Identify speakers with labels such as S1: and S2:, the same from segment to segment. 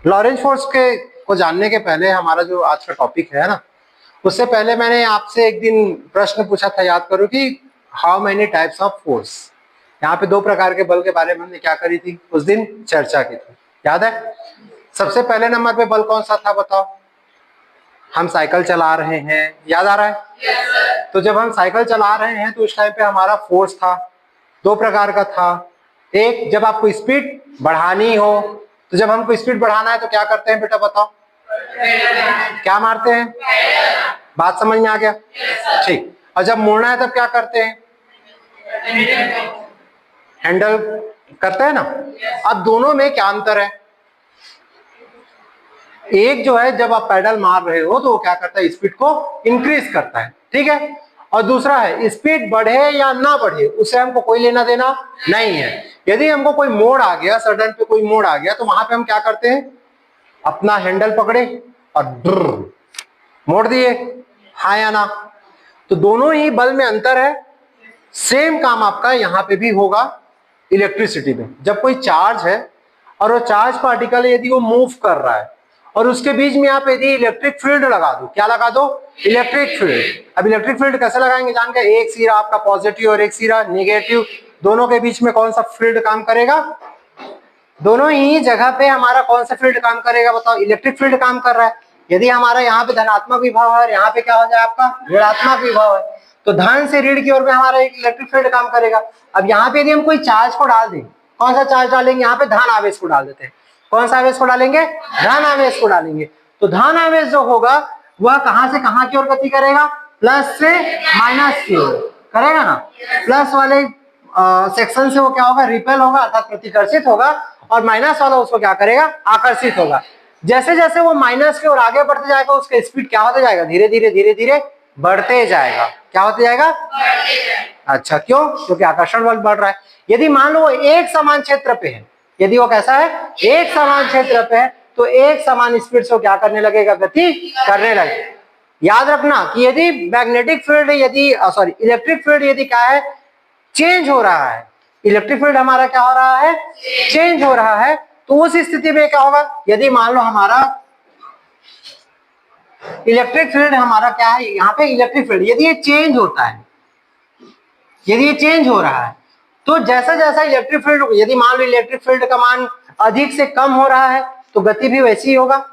S1: Lorentz force के को जानने के पहले हमारा जो आज का टॉपिक है ना, उससे पहले मैंने आपसे एक दिन प्रश्न पूछा था, याद करो कि how many types of force. यहाँ पे दो प्रकार के बल के बारे में हमने क्या करी थी, उस दिन चर्चा की थी, याद है? सबसे पहले नंबर पे बल कौन सा था बताओ? हम साइकिल चला रहे हैं, याद आ रहा है? yes, तो जब हम साइकिल चला रहे हैं तो उस टाइम पे हमारा फोर्स था, दो प्रकार का था। एक, जब आपको स्पीड बढ़ानी हो, तो जब हमको स्पीड बढ़ाना है तो क्या करते हैं बेटा बताओ? क्या मारते हैं? बात समझ में आ गया? ठीक। और जब मोड़ना है तब क्या करते हैं? हैंडल करते हैं ना। अब दोनों में क्या अंतर है? एक जो है जब आप पैडल मार रहे हो तो वो क्या करता है, स्पीड को इंक्रीज करता है, ठीक है। और दूसरा है स्पीड बढ़े या ना बढ़े उससे हमको कोई लेना देना नहीं है। यदि हमको कोई मोड़ आ गया, सडन पे कोई मोड़ आ गया, तो वहां पे हम क्या करते हैं, अपना हैंडल पकड़े और मोड़ दिए, हाँ या ना। तो दोनों ही बल में अंतर है, सेम काम आपका यहाँ पे भी होगा इलेक्ट्रिसिटी में। जब कोई चार्ज है और वो चार्ज पार्टिकल यदि वो मूव कर रहा है और उसके बीच में आप यदि इलेक्ट्रिक फील्ड लगा दो, क्या लगा दो? Electric field. अब इलेक्ट्रिक फील्ड कैसे लगाएंगे जान के, एक सिरा आपका पॉजिटिव और एक सिरा नेगेटिव, दोनों के बीच में कौन सा फील्ड काम करेगा? दोनों ही जगह पे हमारा कौन सा फील्ड काम करेगा बताओ? इलेक्ट्रिक फील्ड काम कर रहा है। यदि हमारा यहाँ पे धनात्मक विभव है, यहाँ पे क्या हो जाए आपका ऋणात्मक विभव है, तो धन से ऋण की ओर में हमारा एक इलेक्ट्रिक फील्ड काम करेगा। अब यहाँ पे यदि हम कोई चार्ज को डाल दें, कौन सा चार्ज डालेंगे? यहाँ पे धन आवेश को डाल देते हैं। कौन सा आवेश को डालेंगे? धन आवेश को डालेंगे। तो धन आवेश जो होगा वह कहां से कहां की ओर गति करेगा? प्लस से माइनस की ओर करेगा ना। प्लस वाले सेक्शन से वो क्या होगा? रिपेल होगा अर्थात प्रतिकर्षित होगा, और माइनस वाला उसको क्या करेगा? आकर्षित होगा। जैसे जैसे वो माइनस की ओर आगे बढ़ते जाएगा उसका स्पीड क्या होता जाएगा? धीरे धीरे धीरे धीरे बढ़ते जाएगा। क्या होते जाएगा? अच्छा, क्यों? क्योंकि आकर्षण बल बढ़ रहा है। यदि मान लो एक समान क्षेत्र पे है, यदि वो कैसा है? एक समान क्षेत्र पे है, तो एक समान स्पीड से क्या करने लगेगा? गति करने लगेगा। याद रखना कि यदि मैग्नेटिक फील्ड यदि सॉरी इलेक्ट्रिक फील्ड यदि क्या है? चेंज हो रहा है, इलेक्ट्रिक फील्ड हमारा क्या हो रहा है? चेंज हो रहा है। तो उस स्थिति में क्या होगा? यदि मान लो हमारा इलेक्ट्रिक फील्ड हमारा क्या है, यहाँ पे इलेक्ट्रिक फील्ड यदि ये चेंज होता है, यदि ये चेंज हो रहा है, तो जैसा जैसा इलेक्ट्रिक फील्ड, यदि मान लो इलेक्ट्रिक फील्ड का मान अधिक से कम हो रहा है तो गति भी वैसी ही होगा।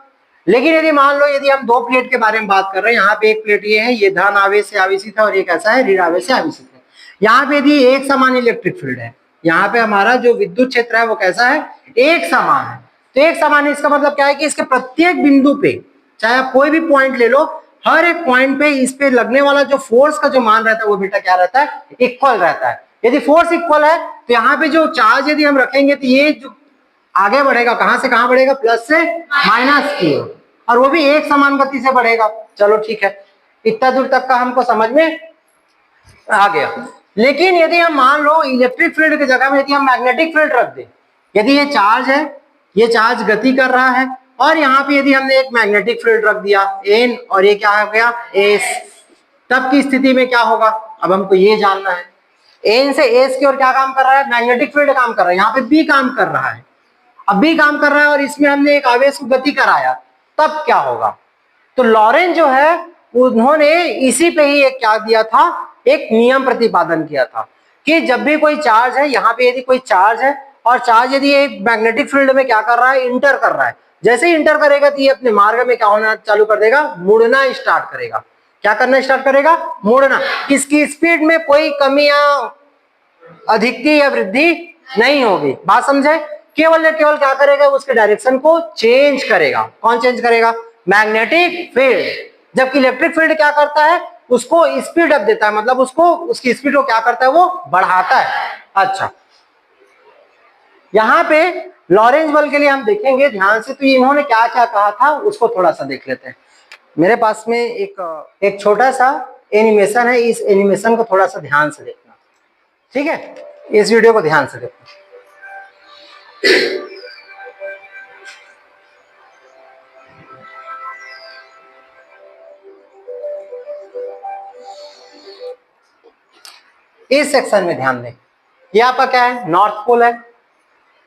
S1: लेकिन यदि मान लो यदि हम दो प्लेट के बारे में बात कर रहे हैं, यहाँ पे एक प्लेट ये है, ये धन आवेश से आवेशित है और एक ऐसा है ऋण आवेश से आवेशित है। यहाँ पे यदि एक समान इलेक्ट्रिक फील्ड है, यहाँ पे हमारा जो विद्युत क्षेत्र है वो कैसा है? एक समान है। तो एक समान है, इसका मतलब क्या है कि इसके प्रत्येक बिंदु पे, चाहे आप कोई भी पॉइंट ले लो, हर एक पॉइंट पे इस पे लगने वाला जो फोर्स का जो मान रहता है वो बेटा क्या रहता है? इक्वल रहता है। यदि फोर्स इक्वल है तो यहाँ पे जो चार्ज यदि हम रखेंगे तो ये जो आगे बढ़ेगा, कहां से कहां बढ़ेगा? प्लस से माइनस की ओर, और वो भी एक समान गति से बढ़ेगा। चलो ठीक है, इतना दूर तक का हमको समझ में आ गया। लेकिन यदि हम मान लो इलेक्ट्रिक फील्ड की जगह में यदि हम मैग्नेटिक फील्ड रख दें, यदि ये चार्ज है, ये चार्ज गति कर रहा है, और यहाँ पे यदि हमने एक मैग्नेटिक फील्ड रख दिया N, और ये क्या हो गया? S, तब की स्थिति में क्या होगा? अब हमको ये जानना है। N से S की ओर क्या काम कर रहा है? मैग्नेटिक फील्ड काम कर रहा है। यहाँ पे B काम कर रहा है, अब B काम कर रहा है और इसमें हमने एक आवेश को गति कराया, तब क्या होगा? तो लॉरेंज जो है उन्होंने इसी पे ही एक क्या दिया था? एक नियम प्रतिपादन किया था कि जब भी कोई चार्ज है, यहाँ पे यदि कोई चार्ज है और चार्ज यदि एक मैग्नेटिक फील्ड में क्या कर रहा है? इंटर कर रहा है, जैसे ही इंटर करेगा तो ये अपने मार्ग में क्या होना चालू कर देगा? मुड़ना स्टार्ट करेगा। क्या करना स्टार्ट करेगा? मुड़ना। इसकी स्पीड में कोई कमी या अधिकता या वृद्धि नहीं होगी। बात समझे? केवल केवल क्या करेगा? उसके डायरेक्शन को चेंज करेगा। कौन चेंज करेगा? Magnetic field. जबकि इलेक्ट्रिक फील्ड क्या करता है? उसको स्पीड अप देता है, मतलब उसको उसकी स्पीड को क्या करता है? वो बढ़ाता है। अच्छा, यहाँ पे लॉरेंज बल के लिए हम देखेंगे ध्यान से, तो इन्होंने क्या क्या कहा था उसको थोड़ा सा देख लेते हैं। मेरे पास में एक छोटा सा एनिमेशन है, इस एनिमेशन को थोड़ा सा ध्यान से देखना, ठीक है? इस वीडियो को ध्यान से देखना। इस सेक्शन में ध्यान दें। ये आपका क्या है? नॉर्थ पोल है।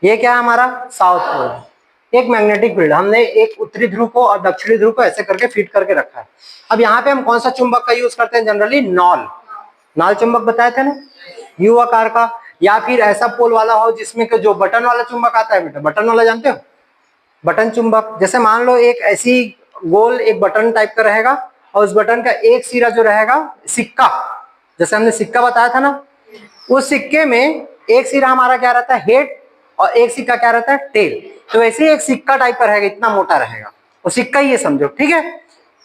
S1: ये क्या है? हमारा साउथ पोल है। एक मैग्नेटिक फील्ड, हमने एक उत्तरी ध्रुव को और दक्षिणी ध्रुव को ऐसे करके फिट करके रखा है। अब यहाँ पे हम कौन सा चुंबक का यूज करते हैं जनरली? नाल चुंबक बताए थे ना, यू आकार का, या फिर ऐसा पोल वाला हो जिसमें कि जो बटन वाला चुंबक आता है बेटा, बटन वाला जानते हो, बटन चुंबक। जैसे मान लो एक ऐसी गोल एक बटन टाइप का रहेगा और उस बटन का एक सिरा जो रहेगा सिक्का, जैसे हमने सिक्का बताया था ना, उस सिक्के में एक सिरा हमारा क्या रहता है? हेड, और एक सिक्का क्या रहता है? टेल। तो वैसे ही एक सिक्का टाइप का रहेगा, इतना मोटा रहेगा, वो सिक्का ही ये समझो, ठीक है।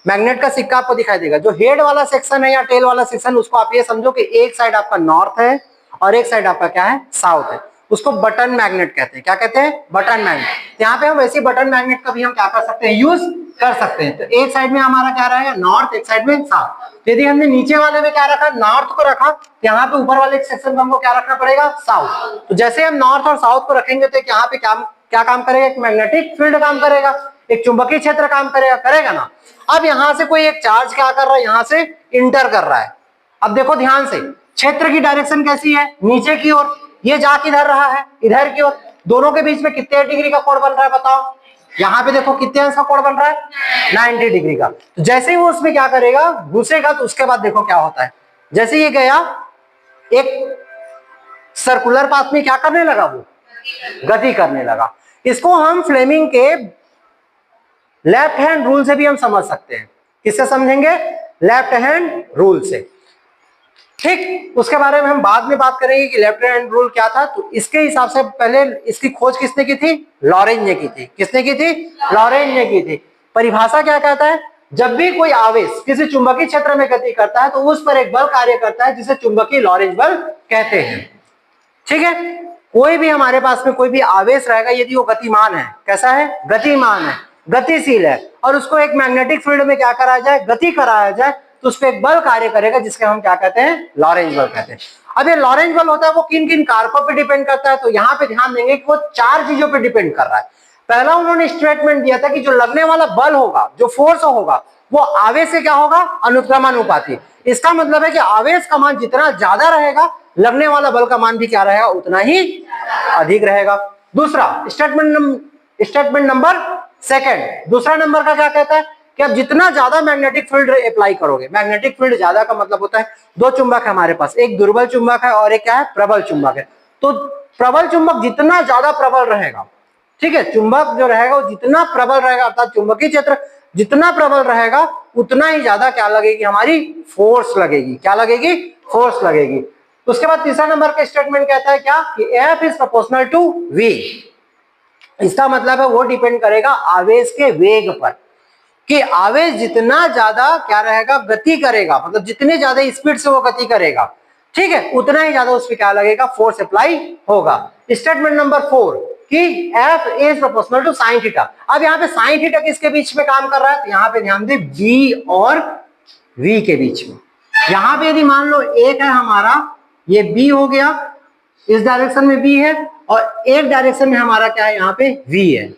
S1: मैग्नेट का सिक्का आपको दिखाई देगा। जो हेड वाला सेक्शन है या टेल वाला सेक्शन, उसको आप ये समझो कि एक साइड आपका नॉर्थ है और एक साइड आपका क्या है? साउथ है। उसको बटन मैग्नेट कहते हैं। क्या कहते हैं? Button magnet. यहाँ पे हम वैसे बटन मैग्नेट का भी हम क्या कर सकते हैं? यूज कर सकते हैं। तो एक साइड में हमारा क्या रहेगा? नॉर्थ, एक साइड में साउथ। यदि हमने नीचे वाले में क्या रखा? नॉर्थ को रखा, तो यहाँ पे ऊपर वाले सेक्शन में हमको क्या रखना पड़ेगा? साउथ। तो जैसे हम नॉर्थ और साउथ को रखेंगे तो यहाँ पे क्या काम करेगा? एक मैग्नेटिक फील्ड काम करेगा, एक चुंबकीय क्षेत्र काम करेगा ना। अब यहाँ से कोई एक चार्ज क्या कर रहा है? यहाँ से इंटर कर रहा है। अब देखो ध्यान से, क्षेत्र की डायरेक्शन कैसी है? नीचे की ओर। ये जा किधर रहा है? इधर की ओर। दोनों के बीच में कितने डिग्री का कोण बन रहा है बताओ? यहाँ पे देखो कितने अंश का कोण बन रहा है? 90 डिग्री का। तो जैसे ही वो उसमें क्या करेगा? घुसेगा, तो उसके बाद देखो क्या होता है। जैसे ये गया, एक सर्कुलर पाथ में क्या करने लगा? वो गति करने लगा। इसको हम फ्लेमिंग के लेफ्ट हैंड रूल से भी हम समझ सकते हैं। किससे समझेंगे? लेफ्ट हैंड रूल से। ठीक, उसके बारे में हम बाद में बात करेंगे कि लेफ्ट हैंड रूल क्या था। तो इसके हिसाब से पहले इसकी खोज किसने की थी? लॉरेंज ने की थी। किसने की थी? लॉरेंज ने की थी। परिभाषा क्या कहता है? जब भी कोई आवेश किसी चुंबकीय क्षेत्र में गति करता है तो उस पर एक बल कार्य करता है जिसे चुंबकीय लॉरेंज बल कहते हैं। ठीक है, कोई भी हमारे पास में कोई भी आवेश रहेगा, यदि वो गतिमान है, कैसा है? गतिमान है, गतिशील है, और उसको एक मैग्नेटिक फील्ड में क्या कराया जाए? गति कराया जाए, तो उस पर एक बल कार्य करेगा जिसके हम क्या कहते हैं? लॉरेंज बल कहते हैं। अब ये लॉरेंज बल होता है वो किन किन कारकों पे डिपेंड करता है? तो यहाँ पे ध्यान देंगे कि वो 4 चीजों पे डिपेंड कर रहा है। पहला उन्होंने स्टेटमेंट दिया था कि जो लगने वाला बल होगा, जो फोर्स होगा, वो आवेश से क्या होगा? अनुक्रमानुपाती। इसका मतलब है कि आवेश का मान जितना ज्यादा रहेगा, लगने वाला बल का मान भी क्या रहेगा? उतना ही अधिक रहेगा। दूसरा स्टेटमेंट नंबर सेकंड, दूसरा नंबर का क्या कहता है कि आप जितना ज्यादा मैग्नेटिक फील्ड अप्लाई करोगे, मैग्नेटिक फील्ड ज्यादा का मतलब होता है 2 चुंबक है हमारे पास, एक दुर्बल चुंबक है और एक क्या है? प्रबल चुंबक है। तो प्रबल चुंबक जितना ज्यादा प्रबल रहेगा, ठीक है, चुंबक जो रहेगा वो जितना प्रबल रहेगा, अर्थात चुंबकीय क्षेत्र जितना प्रबल रहेगा, उतना ही ज्यादा क्या लगेगी? हमारी फोर्स लगेगी। क्या लगेगी? फोर्स लगेगी। उसके बाद तीसरा नंबर का स्टेटमेंट कहता है क्या? कि F is proportional to V। इसका मतलब है वो डिपेंड करेगा आवेश के वेग पर, कि आवेश जितना ज्यादा क्या रहेगा? गति करेगा, मतलब जितने ज्यादा स्पीड से वो गति करेगा, ठीक है, उतना ही ज्यादा उस पर क्या लगेगा? फोर्स अप्लाई होगा। स्टेटमेंट नंबर 4 कि F is proportional to sine theta. अब यहाँ पे साइन थीटा किसके बीच में काम कर रहा है? तो यहाँ पे ध्यान दे, B और V के बीच में। यहाँ पे यदि मान लो एक है हमारा, ये B हो गया, इस डायरेक्शन में B है, और एक डायरेक्शन में हमारा क्या है? यहाँ पे V है।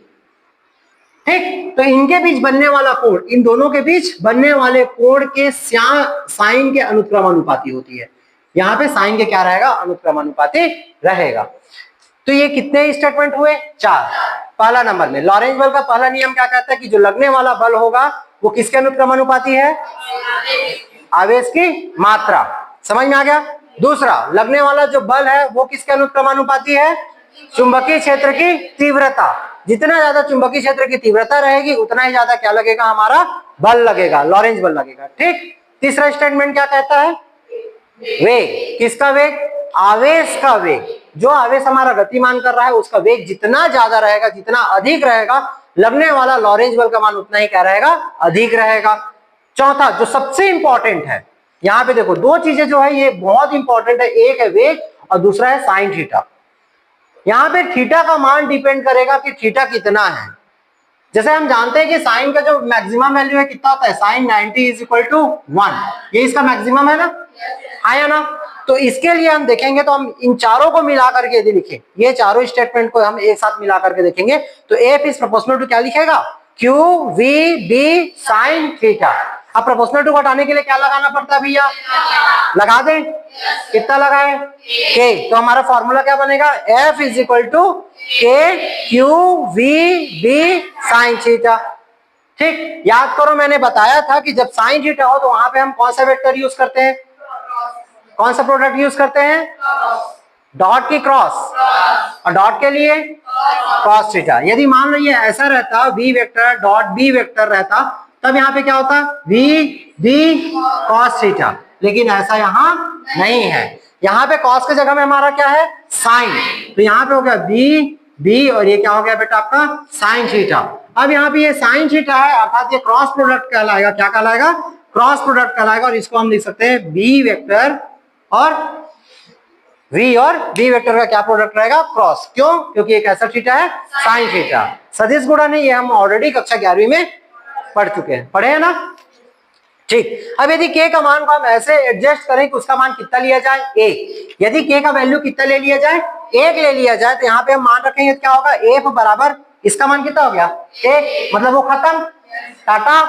S1: ठीक, तो इनके बीच बनने वाला कोण, इन दोनों के बीच बनने वाले कोण के साइन के अनुक्रमानुपाती होती है। यहाँ पे साइन के क्या रहेगा? अनुक्रमानुपाती रहेगा। तो ये कितने स्टेटमेंट हुए? 4। पहला नंबर में लॉरेंज बल का पहला नियम क्या कहता है? कि जो लगने वाला बल होगा वो किसके अनुक्रमानुपाती है? आवेश की मात्रा। समझ में आ गया? दूसरा, लगने वाला जो बल है वो किसके अनुक्रमानुपाती है? चुंबकीय क्षेत्र की तीव्रता। जितना ज्यादा चुंबकीय क्षेत्र की तीव्रता रहेगी, उतना ही ज्यादा क्या लगेगा? हमारा बल लगेगा, लॉरेंज बल लगेगा। ठीक, तीसरा स्टेटमेंट क्या कहता है? वेग। किसका वेग? आवेश का वेग। जो आवेश हमारा गतिमान कर रहा है उसका वेग जितना ज्यादा रहेगा, जितना अधिक रहेगा, लगने वाला लॉरेंज बल का मान उतना ही क्या रहेगा? अधिक रहेगा। चौथा, जो सबसे इंपॉर्टेंट है, यहाँ पे देखो 2 चीजें जो है ये बहुत इंपॉर्टेंट है, एक है वेग और दूसरा है साइन थीटा। यहाँ पे थीटा का मान डिपेंड करेगा कि थीटा कितना है। जैसे हम जानते हैं कि साइन का जो मैक्सिमम वैल्यू है कितना होता है? Sine 90 is equal to 1। ये इसका मैक्सिमम है ना? आया ना? तो इसके लिए हम देखेंगे, तो हम इन चारों को मिला करके यदि लिखें, ये चारों स्टेटमेंट को हम एक साथ मिला करके देखेंगे, तो F इज प्रोपोर्शनल टू क्या लिखेगा? Q V B sign theta. अब प्रोपोर्शनल टू हटाने के लिए क्या लगाना पड़ता है भैया? लगा दें। कितना लगाए k, तो हमारा फॉर्मूला क्या बनेगा F इज इक्वल टू के Q V B sine theta. ठीक, याद करो मैंने बताया था कि जब साइन थीटा हो तो वहां पे हम कौन सा वेक्टर यूज करते हैं, कौन सा प्रोडक्ट यूज करते हैं, डॉट की क्रॉस, और डॉट के लिए कॉस थीटा। यदि मान लो ये ऐसा रहता v vector dot b vector रहता तब यहाँ पे क्या होता v b कॉस थीटा, लेकिन ऐसा यहाँ नहीं है। यहाँ पे कॉस की जगह में हमारा क्या है साइन, तो यहाँ पे हो गया b b और ये क्या हो गया बेटा आपका साइन थीटा। अब यहाँ पे ये साइन थीटा है अर्थात ये क्रॉस प्रोडक्ट कहलाएगा, क्या कहलाएगा क्रॉस प्रोडक्ट कहलाएगा, और इसको हम लिख सकते हैं b वेक्टर और v और b वेक्टर का क्या प्रोडक्ट रहेगा क्रॉस। क्यों, क्योंकि एक ऐसा थीटा है साइन थीटा। सदिश गुणा नहीं, ये हम ऑलरेडी कक्षा 11वीं में पढ़ चुके हैं, पढ़े हैं ना। ठीक, अब यदि k का मान को हम ऐसे एडजस्ट करें कि उसका मान कितना लिया जाए 1, यदि k का वैल्यू कितना ले लिया जाए 1 ले लिया जाए, तो यहाँ पे हम मान रखेंगे क्या होगा f बराबर इसका मान कितना हो गया 1, मतलब वो खत्म, टाटा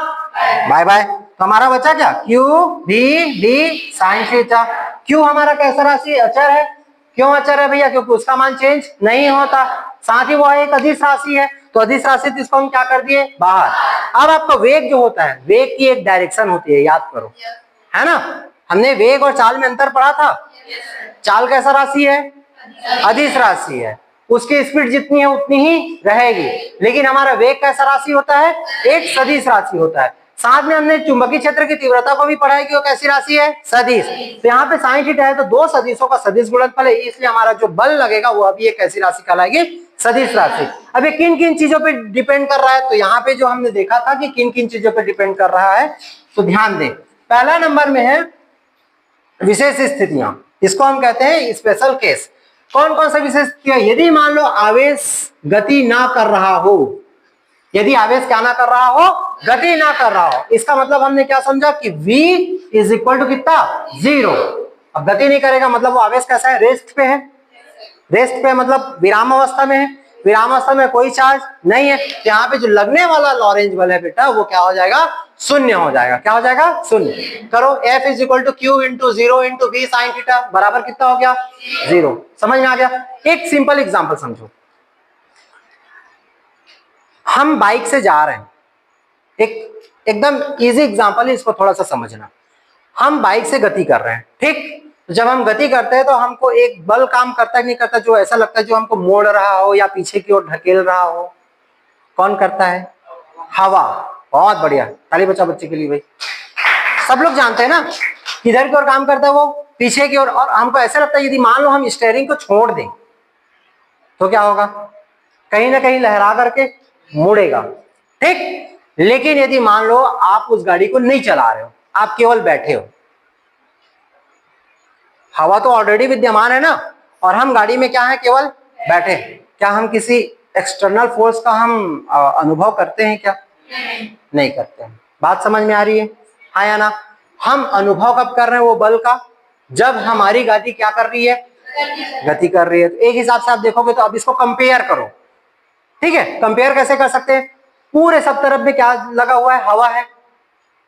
S1: बाय बाय। तो हमारा बचा क्या Q V D sine theta. Q हमारा कैसा राशि अचर है, क्यों अचर है भैया, क्योंकि उसका मान चेंज नहीं होता, साथ ही वो एक अदिश राशि है, तो अदिश राशि इसको हम क्या कर दिए बाहर। अब आपका वेग जो होता है, वेग की एक डायरेक्शन होती है, याद करो, है ना। हमने वेग और चाल में अंतर पढ़ा था। चाल कैसा राशि है अदिश राशि है, उसकी स्पीड जितनी है उतनी ही रहेगी, लेकिन हमारा वेग कैसा राशि होता है एक सदिश राशि होता है। साथ में हमने चुंबकीय क्षेत्र की तीव्रता को भी पढ़ा है कि वो कैसी राशि है सदिश। तो यहाँ पे साइन थीटा है तो दो सदिशों का सदिश गुणनफल है, इसलिए हमारा जो बल लगेगा वो अभी एक ऐसी राशि कहलाएगी सदिश राशि। अब ये किन किन चीजों पे डिपेंड कर रहा है, तो यहाँ पे जो हमने देखा था कि किन किन चीजों पे डिपेंड कर रहा है, तो ध्यान दें। पहला नंबर में है विशेष स्थितियां, इसको हम कहते हैं स्पेशल केस। कौन कौन सा विशेष स्थितियां, यदि मान लो आवेश गति ना कर रहा हो, यदि आवेश क्या ना कर रहा हो गति ना कर रहा हो, इसका मतलब हमने क्या समझा कि v इज इक्वल टू कितना 0। अब गति नहीं करेगा मतलब वो आवेश कैसा है रेस्ट पे है, रेस्ट पे मतलब विराम अवस्था में है, विराम अवस्था में कोई चार्ज नहीं है, तो यहाँ पे जो लगने वाला लॉरेंज बल है बेटा वो क्या हो जाएगा शून्य हो जाएगा। क्या हो जाएगा शून्य। करो F is equal to Q into 0 into B sine theta बराबर कितना हो गया 0। समझ में आ गया। एक सिंपल एग्जांपल समझो, हम बाइक से जा रहे हैं, एकदम इजी एग्जांपल है, इसको थोड़ा सा समझना। हम बाइक से गति कर रहे हैं, ठीक। जब हम गति करते हैं तो हमको एक बल काम करता है नहीं करता, जो ऐसा लगता है जो हमको मोड़ रहा हो या पीछे की ओर ढकेल रहा हो, कौन करता है हवा। बहुत बढ़िया, ताली बचा बच्चे के लिए भाई। सब लोग जानते हैं ना किधर की ओर काम करता है वो पीछे की ओर, और हमको ऐसा लगता है यदि मान लो हम स्टीयरिंग को छोड़ दें तो क्या होगा, कहीं ना कहीं लहरा करके मुड़ेगा, ठीक। लेकिन यदि मान लो आप उस गाड़ी को नहीं चला रहे हो, आप केवल बैठे हो, हवा तो ऑलरेडी विद्यमान है ना, और हम गाड़ी में क्या है केवल बैठे, क्या हम किसी एक्सटर्नल फोर्स का हम अनुभव करते हैं क्या नहीं करते हैं। बात समझ में आ रही है हाँ या ना। हम अनुभव कब कर रहे हैं वो बल का, जब हमारी गाड़ी क्या कर रही है गति कर रही है। तो एक हिसाब से आप देखोगे तो अब इसको कंपेयर करो, ठीक है। कंपेयर कैसे कर सकते हैं, पूरे सब तरफ में क्या लगा हुआ है हवा है,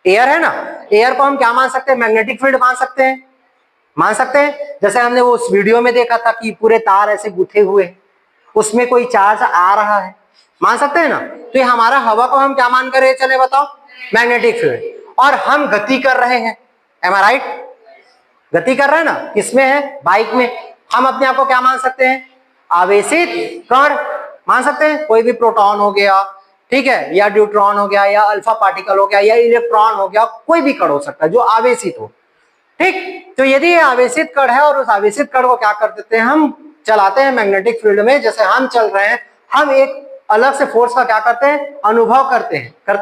S1: एयर है ना। एयर को हम क्या मान सकते हैं मैग्नेटिक फील्ड मान सकते हैं, मान सकते हैं। जैसे हमने वो उस वीडियो में देखा था कि पूरे तार ऐसे गुथे हुए, उसमें कोई चार्ज आ रहा है, मान सकते हैं ना। तो ये हमारा हवा को हम क्या मान कर रहे हैं चले बताओ मैग्नेटिक फील्ड, और हम गति कर रहे हैं, एम आई राइट, गति कर रहे हैं ना, किसमें है बाइक में। हम अपने आप को क्या मान सकते हैं आवेशित कण मान सकते हैं, कोई भी प्रोटॉन हो गया, ठीक है, या न्यूट्रॉन हो गया, या अल्फा पार्टिकल हो गया, या इलेक्ट्रॉन हो गया, कोई भी कण हो सकता है जो आवेशित हो, ठीक। तो यदि ये आवेशित कण है और उस आवेशित कण को क्या कर देते हैं हम चलाते हैं मैग्नेटिक फील्ड में, जैसे हम चल रहे हैं, हम एक अलग से फोर्स का क्या करते हैं अनुभव करते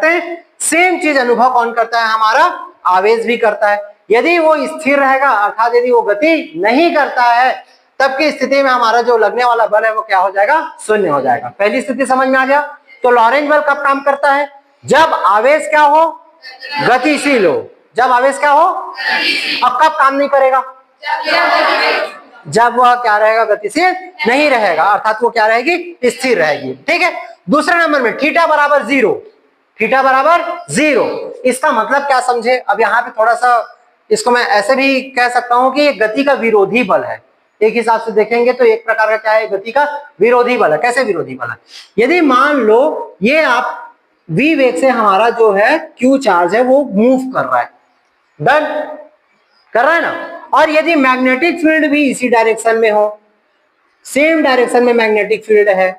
S1: हैं। सेम चीज अनुभव कौन करता है हमारा आवेश भी करता है। यदि वो स्थिर रहेगा अर्थात यदि वो गति नहीं करता है, तब की स्थिति में हमारा जो लगने वाला बल है वो क्या हो जाएगा शून्य हो जाएगा। पहली स्थिति समझ में आ गया। तो लॉरेंज बल कब काम करता है, जब आवेश क्या हो गतिशील हो, जब आवेश क्या हो। अब कब काम नहीं करेगा, जब वह क्या रहेगा गतिशील नहीं रहेगा, अर्थात वो क्या रहेगी स्थिर रहेगी, ठीक है। दूसरे नंबर में थीटा बराबर 0, थीटा बराबर 0, इसका मतलब क्या समझे। अब यहाँ पे थोड़ा सा इसको मैं ऐसे भी कह सकता हूं कि ये गति का विरोधी बल है। एक हिसाब से देखेंगे तो एक प्रकार का क्या है, गति का विरोधी बल है। कैसे विरोधी बल है? यदि मान लो ये आप v वेग से हमारा जो है q चार्ज है वो मूव कर रहा है, डन कर रहा है ना, और यदि मैग्नेटिक फील्ड भी इसी डायरेक्शन में हो, सेम डायरेक्शन में मैग्नेटिक फील्ड है,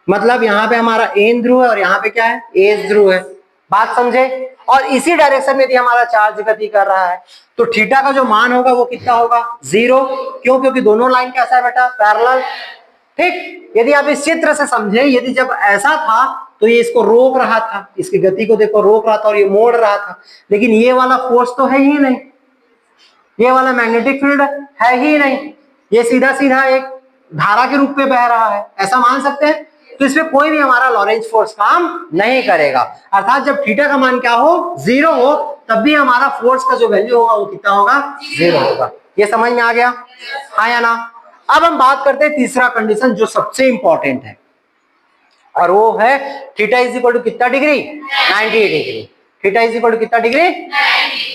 S1: मतलब यहां पे हमारा एन ध्रुव है और यहाँ पे क्या है, एस ध्रुव है, बात समझे, और इसी डायरेक्शन में यदि हमारा चार्ज गति कर रहा है तो थीटा का जो मान होगा वो कितना होगा, 0। क्यों? क्योंकि दोनों लाइन कैसा है बेटा, पैरेलल। ठीक, यदि आप इस चित्र से समझे, यदि जब ऐसा था तो ये इसको रोक रहा था, इसकी गति को देखो रोक रहा था और ये मोड़ रहा था, लेकिन ये वाला फोर्स तो है ही नहीं, ये वाला मैग्नेटिक फील्ड है ही नहीं, ये सीधा सीधा एक धारा के रूप में बह रहा है, ऐसा मान सकते हैं। तो इसमें कोई भी हमारा लॉरेंज फोर्स काम नहीं करेगा, अर्थात जब थीटा का मान क्या हो, 0 हो, तब भी हमारा फोर्स का जो वैल्यू होगा वो कितना होगा, 0 होगा। ये समझ में आ गया, हाँ या ना? अब हम बात करते हैं तीसरा कंडीशन जो सबसे इंपॉर्टेंट है, और वो है थीटा इज इक्वल टू कितना degree, 90 degree. Theta is equal to कितना डिग्री,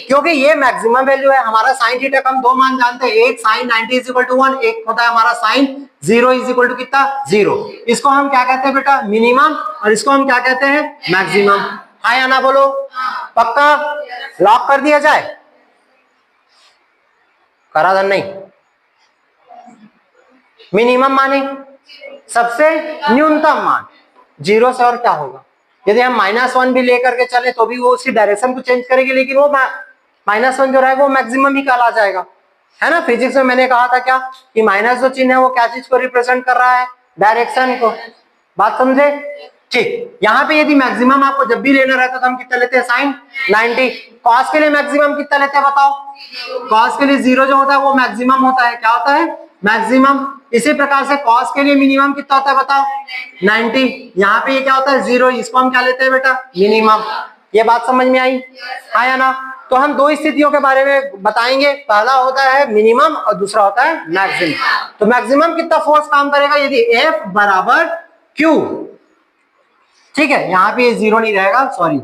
S1: क्योंकि ये मैक्सिमम वैल्यू है हमारा। साइन थीटा का हम दो मान जानते हैं, एक साइन 90 इज इक्वल टू 1, एक होता है हमारा साइन 0 इज इक्वल टू कितना, 0। इसको हम क्या कहते हैं बेटा, मिनिमम, और इसको हम क्या कहते हैं, मैक्सिमम। हाँ या ना बोलो, पक्का लॉक कर दिया जाए, कराधन नहीं। मिनिमम माने सबसे न्यूनतम मान, 0 से और क्या होगा, यदि हम -1 भी लेकर के चले तो भी वो उसी डायरेक्शन को चेंज करेगी, लेकिन वो -1 जो रहेगा वो मैक्सिमम ही कहला जाएगा, है ना। फिजिक्स में मैंने कहा था क्या कि माइनस जो चिन्ह है वो क्या चीज को रिप्रेजेंट कर रहा है, डायरेक्शन को, बात समझे। ठीक, यहाँ पे यदि मैक्सिमम आपको जब भी लेना रहता है तो हम कितना लेते हैं, साइन 90। कॉस के लिए मैक्सिमम कितना लेते हैं बताओ, कॉस के लिए 0 जो होता है वो मैक्सिमम होता है, क्या होता है, मैक्सिमम। इसी प्रकार से कॉस के लिए मिनिमम कितना होता है बताओ, 90। यहाँ पे ये क्या होता है, 0, इसको हम क्या लेते हैं बेटा, मिनिमम। ये बात समझ में आई, हाँ या ना? तो हम दो स्थितियों के बारे में बताएंगे, पहला होता है मिनिमम और दूसरा होता है मैक्सिमम। तो मैक्सिमम कितना फोर्स काम करेगा, यदि F बराबर Q, ठीक है, यहाँ पे ये 0 नहीं रहेगा, सॉरी,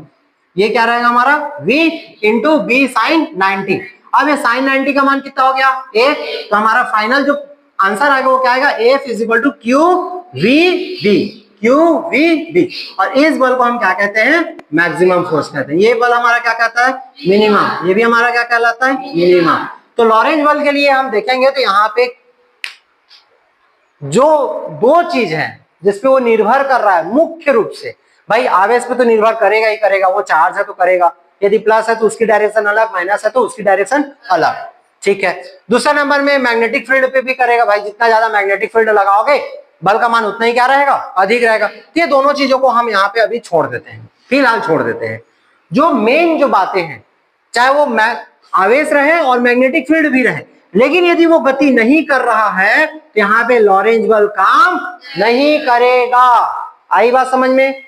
S1: ये क्या रहेगा हमारा, V इंटू बी साइन 90। अब ये साइन 90 का मान कितना हो गया, A, तो हमारा फाइनल जो आंसर आएगा वो क्या आएगा, F is equal to Q V B, Q V B. और इस बल को हम क्या कहते हैं, मैक्सिमम फोर्स कहते हैं। ये बल हमारा क्या कहता है, मिनिमम, ये भी हमारा क्या कहलाता है, मिनिमम। तो लॉरेंज बल के लिए हम देखेंगे तो यहाँ पे जो दो चीज है जिसपे वो निर्भर कर रहा है मुख्य रूप से, भाई आवेश पे तो निर्भर करेगा ही करेगा, वो चार्ज है तो करेगा, यदि प्लस है तो उसकी डायरेक्शन अलग, माइनस है तो उसकी डायरेक्शन अलग, ठीक है। दूसरा नंबर में मैग्नेटिक फील्ड पे भी करेगा, भाई जितना ज्यादा मैग्नेटिक फील्ड लगाओगे बल का मान उतना ही क्या रहेगा, अधिक रहेगा। ये दोनों चीजों को हम यहाँ पे अभी छोड़ देते हैं, फिलहाल छोड़ देते हैं। जो मेन जो बातें हैं, चाहे वो आवेश रहे और मैग्नेटिक फील्ड भी रहे, लेकिन यदि वो गति नहीं कर रहा है तो यहाँ पे लॉरेंज बल काम नहीं करेगा। आई बात समझ में,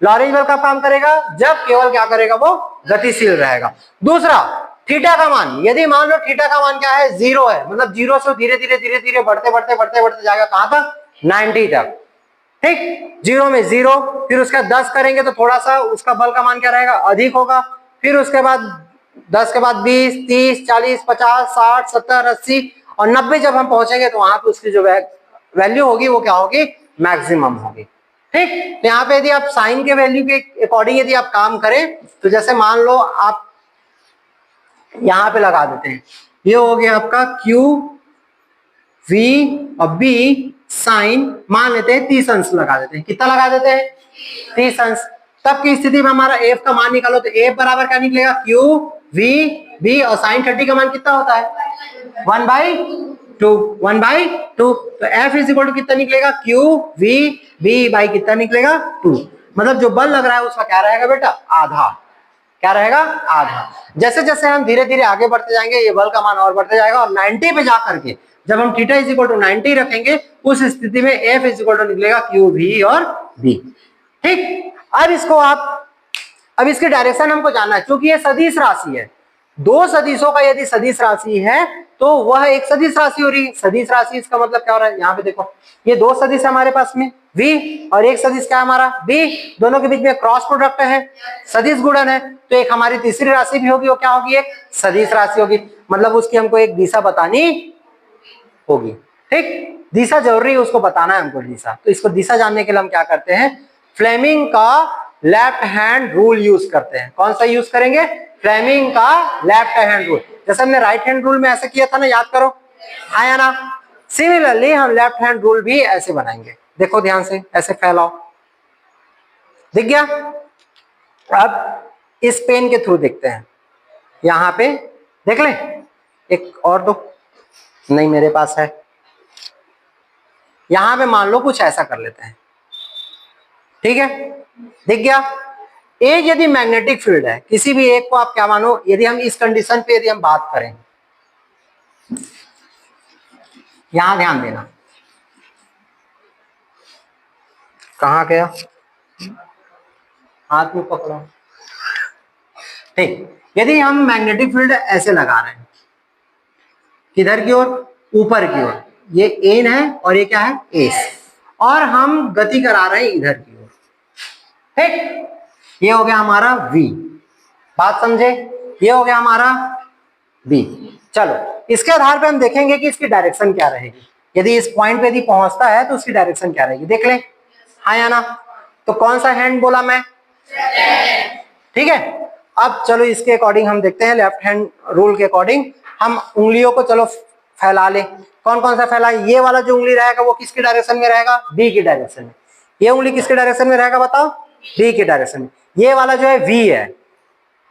S1: लॉरेंज बल कब काम करेगा, जब केवल क्या करेगा, वो गतिशील रहेगा। दूसरा, थीटा का मान, यदि मान लो थीटा का मान क्या है, 0 है, मतलब 0 से धीरे धीरे बढ़ते बढ़ते जाएगा कहां तक, 90 तक, ठीक। 0 में 0, फिर उसका 10 करेंगे तो थोड़ा सा उसका बल का मान क्या रहेगा, अधिक होगा, फिर उसके बाद 10 के बाद 20, 30, 40, 50, 60, 70, 80 और 90 जब हम पहुंचेंगे तो वहां पे उसकी जो वैल्यू होगी वो क्या होगी, मैक्सिमम होगी, ठीक। तो यहाँ पे यदि आप साइन के वैल्यू के अकॉर्डिंग यदि आप काम करें तो जैसे मान लो आप यहाँ पे लगा देते हैं, ये हो गया आपका Q V और B साइन, मान लेते हैं 30 अंश लगा देते हैं, कितना लगा देते हैं, 30 अंश। तब की स्थिति में हमारा F का मान निकालो तो F बराबर क्या निकलेगा, Q V B, और साइन 30 का मान कितना होता है, 1/2, 1/2। तो F इज इक्वल टू कितना निकलेगा, Q V B बाई कितना निकलेगा, 2। मतलब जो बल लग रहा है उसका क्या रहेगा बेटा, आधा, क्या रहेगा, आधा। जैसे जैसे हम धीरे धीरे आगे बढ़ते जाएंगे ये बल का मान और बढ़ते जाएगा, और 90 पे जाकर के जब हम थीटा इज इक्वल टू 90 रखेंगे उस स्थिति में F इज इक्वल टू निकलेगा Q V और B, ठीक। अब इसको आप, अब इसकी डायरेक्शन हमको जानना है, क्योंकि ये सदिश राशि है, दो सदिशों का यदि सदिश राशि है तो वह एक सदिश राशि हो रही है। सदिश राशि इसका मतलब क्या हो रहा है, यहाँ पे देखो ये दो सदिश है हमारे पास में v और एक सदिश क्या है हमारा b, दोनों के बीच में क्रॉस प्रोडक्ट है, सदिश गुणन है, तो एक हमारी तीसरी राशि भी होगी, वो क्या होगी, एक सदिश राशि होगी। मतलब उसकी हमको एक दिशा बतानी होगी। ठीक, दिशा जरूरी है, उसको बताना है हमको दिशा। तो इसको दिशा जानने के लिए हम क्या करते हैं, फ्लेमिंग का लेफ्ट हैंड रूल यूज करते हैं। कौन सा यूज करेंगे, फ्लेमिंग का लेफ्ट हैंड रूल। जैसे हमने राइट हैंड रूल में ऐसे किया था ना, याद करो, आया ना। सिमिलरली हम लेफ्ट हैंड रूल भी ऐसे बनाएंगे। देखो ध्यान से, ऐसे फैलाओ, दिख गया। अब इस पेन के थ्रू देखते हैं, यहां पे देख ले, एक और दो, नहीं मेरे पास है। यहां पे मान लो कुछ ऐसा कर लेते हैं, ठीक है, दिख गया। एक यदि मैग्नेटिक फील्ड है, किसी भी एक को आप क्या मानो, यदि हम इस कंडीशन पे यदि हम बात करें, यहां ध्यान देना, कहां गया, हाथ में पकड़ो। ठीक, यदि हम मैग्नेटिक फील्ड ऐसे लगा रहे हैं, किधर की ओर, ऊपर की ओर, ये एन है और ये क्या है एस, और हम गति करा रहे हैं इधर की ओर, ठीक, ये हो गया हमारा v, बात समझे, ये हो गया हमारा b। चलो इसके आधार पे हम देखेंगे कि इसकी डायरेक्शन क्या रहेगी। यदि इस पॉइंट पे यदि पहुंचता है तो उसकी डायरेक्शन क्या रहेगी, देख लें, हाँ या ना। तो कौन सा हैंड बोला मैं, ठीक है। अब चलो इसके अकॉर्डिंग हम देखते हैं, लेफ्ट हैंड रूल के अकॉर्डिंग हम उंगलियों को चलो फैला ले। कौन कौन सा फैला, ये वाला जो उंगली रहेगा वो किसकी डायरेक्शन में रहेगा, बी की डायरेक्शन में। ये उंगली किसके डायरेक्शन में रहेगा बताओ, बी की डायरेक्शन में। ये वाला जो है वी है,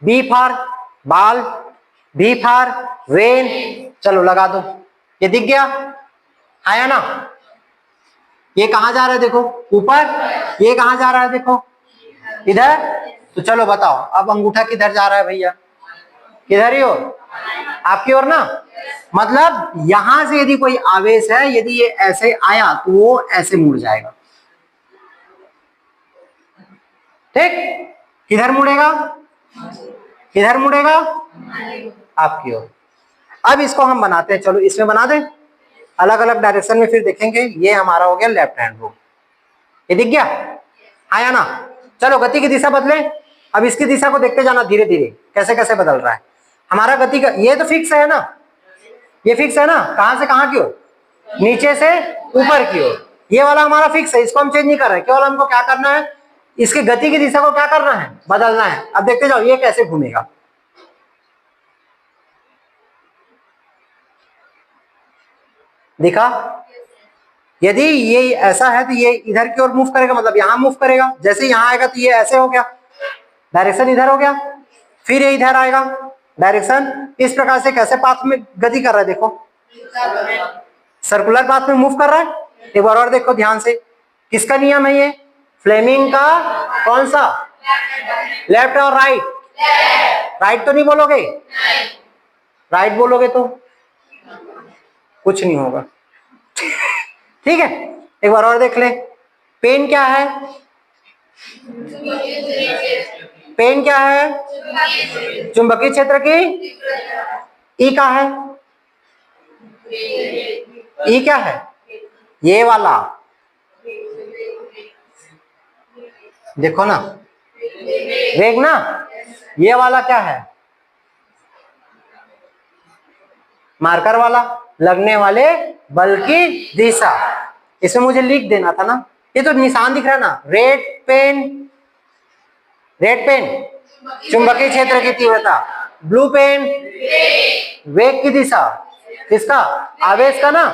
S1: बी फॉर बाल, बी फॉर वेन, चलो लगा दो, ये दिख गया, आया ना। ये कहां जा रहा है देखो, ऊपर, ये कहां जा रहा है देखो, इधर। तो चलो बताओ अब अंगूठा किधर जा रहा है भैया, किधर ही ओर, आपकी ओर ना। मतलब यहां से यदि कोई आवेश है, यदि ये ऐसे आया तो वो ऐसे मुड़ जाएगा, ठीक, किधर मुड़ेगा, किधर मुड़ेगा, आपकी ओर। अब इसको हम बनाते हैं, चलो इसमें बना दें, अलग अलग डायरेक्शन में फिर देखेंगे। ये हमारा हो गया लेफ्ट हैंड रूल, ये दिख गया, आया ना। चलो गति की दिशा बदले, अब इसकी दिशा को देखते जाना धीरे धीरे कैसे कैसे बदल रहा है हमारा गति का। ये तो फिक्स है ना, ये फिक्स है ना, कहां से कहां की ओर, नीचे से ऊपर की ओर। ये वाला हमारा फिक्स है, इसको हम चेंज नहीं कर रहे, केवल हमको क्या करना है, इसकी गति की दिशा को क्या करना है, बदलना है। अब देखते जाओ ये कैसे घूमेगा, दिखा। यदि ये ऐसा है तो ये इधर की ओर मूव करेगा, मतलब यहां मूव करेगा। जैसे यहां आएगा तो ये ऐसे हो गया, डायरेक्शन इधर हो गया, फिर ये इधर आएगा, डायरेक्शन इस प्रकार से कैसे पाथ में गति कर रहा है देखो, सर्कुलर पाथ में मूव कर रहा है। एक बार और देखो ध्यान से, किसका नियम है ये, फ्लेमिंग का, कौन सा, लेफ्ट और राइट, राइट तो नहीं बोलोगे, राइट बोलोगे तो कुछ नहीं होगा, ठीक है। एक बार और देख ले, पेन क्या है, पेन क्या है, चुंबकीय क्षेत्र की, ई क्या है, ई क्या है, ये वाला देखो ना, वेग ना। ये वाला क्या है, मार्कर वाला, लगने वाले बल की दिशा। इसमें मुझे लिख देना था ना, ये तो निशान दिख रहा है ना, रेड पेन, रेड पेन चुंबकीय क्षेत्र की तीव्रता, ब्लू पेन वेग की दिशा, किसका, आवेश का ना,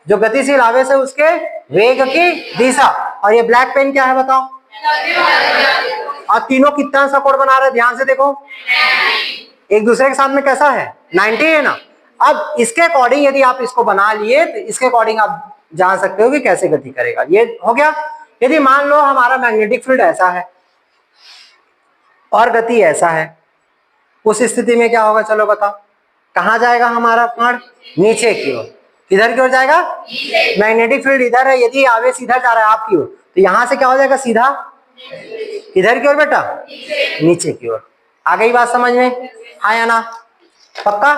S1: जो गतिशील आवेश है उसके वेग की दिशा। और ये ब्लैक पेन क्या है बताओ, और तीनों कितना सा कोण बना रहे हैं, ध्यान से देखो, एक दूसरे के साथ में कैसा है, 90 है ना। अब इसके अकॉर्डिंग यदि आप इसको बना लिए तो इसके अकॉर्डिंग आप जान सकते हो कि कैसे गति करेगा। ये हो गया। यदि मान लो हमारा मैग्नेटिक फील्ड ऐसा है और गति ऐसा है, उस स्थिति में क्या होगा, चलो बताओ, कहां जाएगा हमारा कण, नीचे की ओर। किधर की ओर जाएगा, मैग्नेटिक फील्ड इधर है, यदि आवेश इधर जा रहा है आपकी ओर, तो यहां से क्या हो जाएगा, सीधा इधर की ओर बेटा, नीचे की ओर। आ गई बात समझ में, हाँ या ना। पक्का?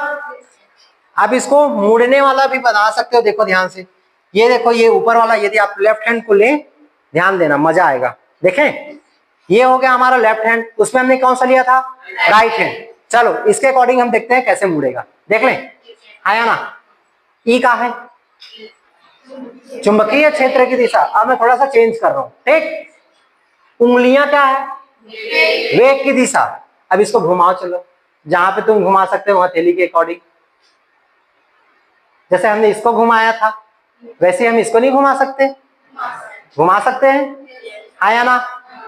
S1: आप इसको मुड़ने वाला भी बना सकते हो, देखो ध्यान से, ये देखो ये ऊपर वाला, यदि आप लेफ्ट हैंड को लें, ध्यान देना मजा आएगा, देखें ये हो गया हमारा लेफ्ट हैंड, उसमें हमने कौन सा लिया था, राइट हैंड। चलो इसके अकॉर्डिंग हम देखते हैं कैसे मुड़ेगा, देख लें, आया ना। ई का है चुंबकीय क्षेत्र की दिशा, अब मैं थोड़ा सा चेंज कर रहा हूं, ठीक। उंगलियां क्या है, वेग की दिशा। अब इसको घुमाओ, चलो जहां पे तुम घुमा सकते हो हथेली के अकॉर्डिंग, जैसे हमने इसको घुमाया था वैसे हम इसको नहीं घुमा सकते, घुमा सकते हैं, आया ना।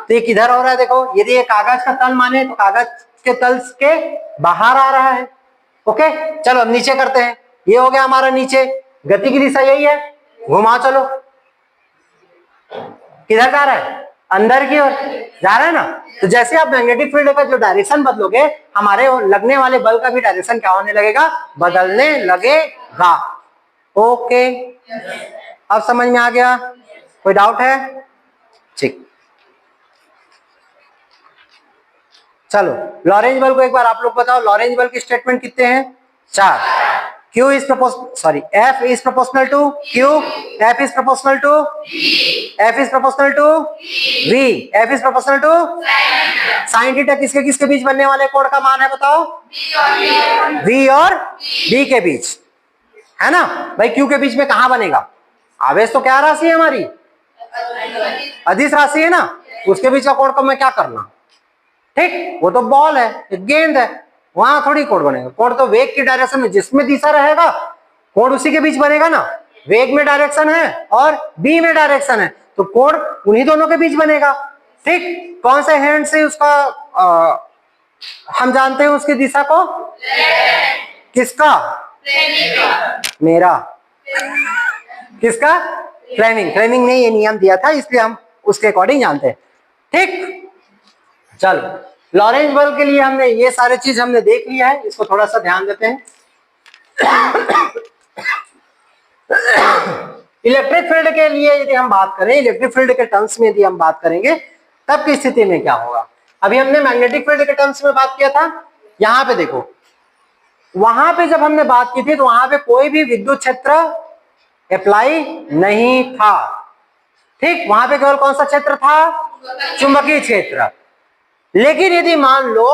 S1: तो ये किधर हो रहा है, देखो यदि ये कागज का तल माने तो कागज के तल के बाहर आ रहा है। ओके चलो अब नीचे करते हैं, ये हो गया हमारा नीचे, गति की दिशा यही है, घुमा चलो, किधर जा रहा है, अंदर की ओर जा रहा है ना। तो जैसे आप मैग्नेटिक फील्ड का जो डायरेक्शन बदलोगे, हमारे लगने वाले बल का भी डायरेक्शन क्या होने लगेगा, बदलने लगेगा। ओके अब समझ में आ गया, कोई डाउट है, ठीक। चलो लॉरेंज बल को एक बार आप लोग बताओ, लॉरेंज बल की स्टेटमेंट कितने हैं, 4। Q is F is proportional to Q, F is proportional to F is proportional to V, F is proportional to sin theta. किसके किसके बीच बनने वाले कोण का मान है बताओ, V और B के बीच, है ना भाई। Q के बीच में कहां बनेगा, आवेश तो क्या राशि है हमारी, अदिश राशि है ना, उसके बीच का कोण को मैं क्या करना, ठीक, वो तो बॉल है, एक गेंद है, वहां थोड़ी कोण बनेगा। कोण तो वेग की डायरेक्शन में जिसमें दिशा रहेगा कोण उसी के बीच बनेगा ना, वेग में डायरेक्शन है और बी में डायरेक्शन है, तो कोण उन्हीं दोनों के बीच बनेगा, ठीक। कौन से हैंड से उसका हम जानते हैं उसकी दिशा को, किसका, मेरा, किसका, फ्लेमिंग ने ये नियम दिया था, इसलिए हम उसके अकॉर्डिंग जानते हैं, ठीक। चलो लॉरेंज बल के लिए हमने ये सारे चीज हमने देख लिया है, इसको थोड़ा सा ध्यान देते हैं। इलेक्ट्रिक फील्ड के लिए यदि हम बात करें, इलेक्ट्रिक फील्ड के टर्म्स में यदि हम बात करेंगे तब की स्थिति में क्या होगा। अभी हमने मैग्नेटिक फील्ड के टर्म्स में बात किया था, यहां पे देखो, वहां पे जब हमने बात की थी तो वहां पे कोई भी विद्युत क्षेत्र अप्लाई नहीं था, ठीक। वहां पे केवल कौन सा क्षेत्र था, चुंबकीय क्षेत्र। लेकिन यदि मान लो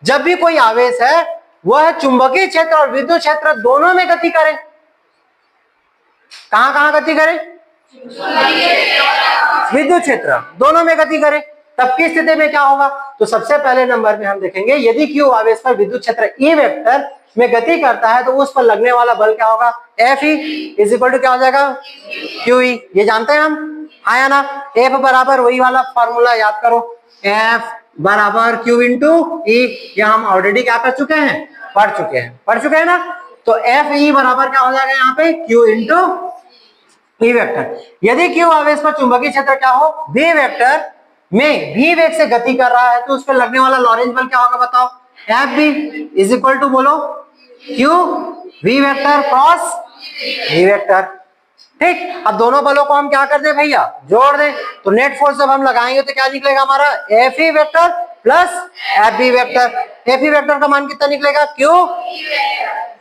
S1: जब भी कोई आवेश है वह चुंबकीय क्षेत्र और विद्युत क्षेत्र दोनों में गति करे, कहां कहां गति करे, विद्युत क्षेत्र दोनों में गति करे, तब की स्थिति में क्या होगा। तो सबसे पहले नंबर में हम देखेंगे यदि Q आवेश पर विद्युत क्षेत्र E वेक्टर में गति करता है तो उस पर लगने वाला बल क्या होगा, Fe इज इक्वल टू क्या हो जाएगा, QE। ये जानते हैं हम, आया ना। F बराबर वही वाला फॉर्मूला याद करो, F बराबर Q इंटू E, यह हम ऑलरेडी क्या कर चुके हैं, पढ़ चुके हैं ना। तो Fe बराबर क्या हो जाएगा यहाँ पे, Q इंटू E वेक्टर। यदि Q आवेश पर चुंबकीय क्षेत्र क्या हो, B वेक्टर में V वेग से गति कर रहा है तो उस पर लगने वाला लॉरेंज बल क्या होगा बताओ, Fb इज इक्वल टू बोलो Q V vector cross V vector, ठीक। अब दोनों बलों को हम क्या कर दें भैया, जोड़ दें, तो नेट फोर्स जब हम लगाएंगे तो क्या निकलेगा हमारा, Fe vector plus Fb vector. Fe vector का मान कितना निकलेगा, Q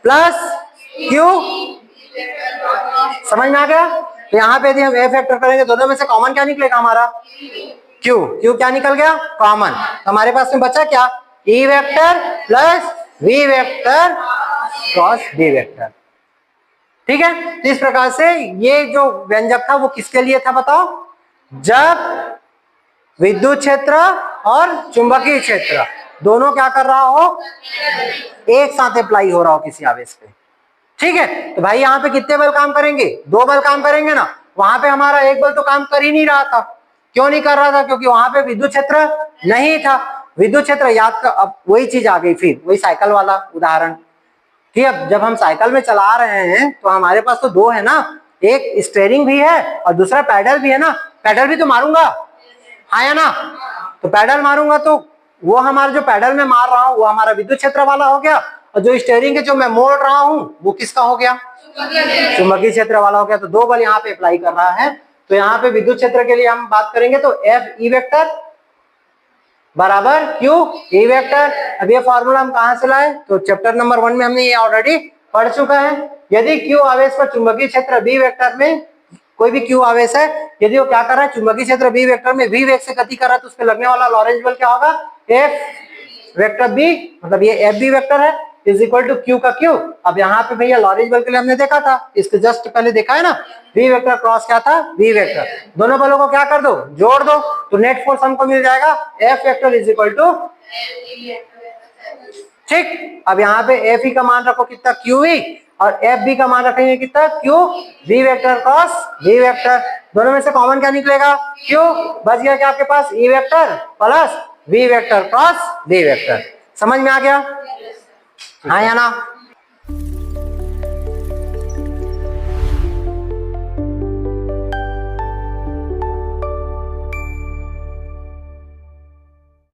S1: प्लस Q, समझ में आ गया। तो यहाँ पे यदि हम F वेक्टर करेंगे दोनों में से कॉमन क्या निकलेगा हमारा, Q क्या निकल गया, कॉमन। तो हमारे पास में बचा क्या, E vector plus V vector cross B vector, ठीक है। तो इस प्रकार से ये जो व्यंजक था वो किसके लिए था बताओ, जब विद्युत क्षेत्र और चुंबकीय क्षेत्र दोनों क्या कर रहा हो, एक साथ अप्लाई हो रहा हो किसी आवेश पे, ठीक है। तो भाई यहाँ पे कितने बल काम करेंगे, 2 बल काम करेंगे ना। वहां पे हमारा एक बल तो काम कर ही नहीं रहा था, क्यों नहीं कर रहा था, क्योंकि वहां पे विद्युत क्षेत्र नहीं था। विद्युत क्षेत्र याद कर, अब वही चीज आ गई, फिर वही साइकिल वाला उदाहरण कि अब जब हम साइकिल में चला रहे हैं तो हमारे पास तो 2 है ना, एक स्टीयरिंग भी है और दूसरा पैडल भी है ना। पैडल भी तो मारूंगा, हाँ या ना, तो पैडल मारूंगा तो वो हमारा जो पैडल में मार रहा हूं वो हमारा विद्युत क्षेत्र वाला हो गया, और जो स्टीयरिंग के जो मैं मोड़ रहा हूं वो किसका हो गया, चुंबकीय क्षेत्र वाला हो गया। तो 2 बल यहाँ पे अप्लाई कर रहा है। तो यहाँ पे विद्युत क्षेत्र के लिए हम बात करेंगे तो F E वेक्टर बराबर क्यू ई वेक्टर। अब ये फॉर्मूला हम कहां से लाए, तो चैप्टर नंबर 1 में हमने ये ऑलरेडी पढ़ चुका है। यदि क्यू आवेश पर चुंबकीय क्षेत्र बी वेक्टर में, कोई भी क्यू आवेश है, यदि वो क्या कर रहा है, चुंबकीय क्षेत्र बी वेक्टर में वी वेग से गति कर रहा है, तो उस पर लगने वाला लॉरेंज बल क्या होगा, एफ वेक्टर बी, मतलब ये एफ बी वेक्टर है, इज इक्वल टू क्यू का क्यू। अब यहाँ पे भैया लॉरेंज बल के लिए हमने देखा था, इसके जस्ट पहले देखा है ना, वी वेक्टर क्रॉस क्या था, वी वेक्टर। दोनों बलों को क्या कर दो, जोड़ दो, तो नेट फोर्स हमको मिल जाएगा F vector is equal to, ठीक। अब यहाँ पे एफ ई का मान रखो कितना, क्यू ई, और एफ बी का मान रखेंगे कितना, Q V vector cross we vector. दोनों में से कॉमन क्या निकलेगा, क्यू, बच गया क्या आपके पास, e vector plus v vector cross we vector. समझ में आ गया, हाँ या ना।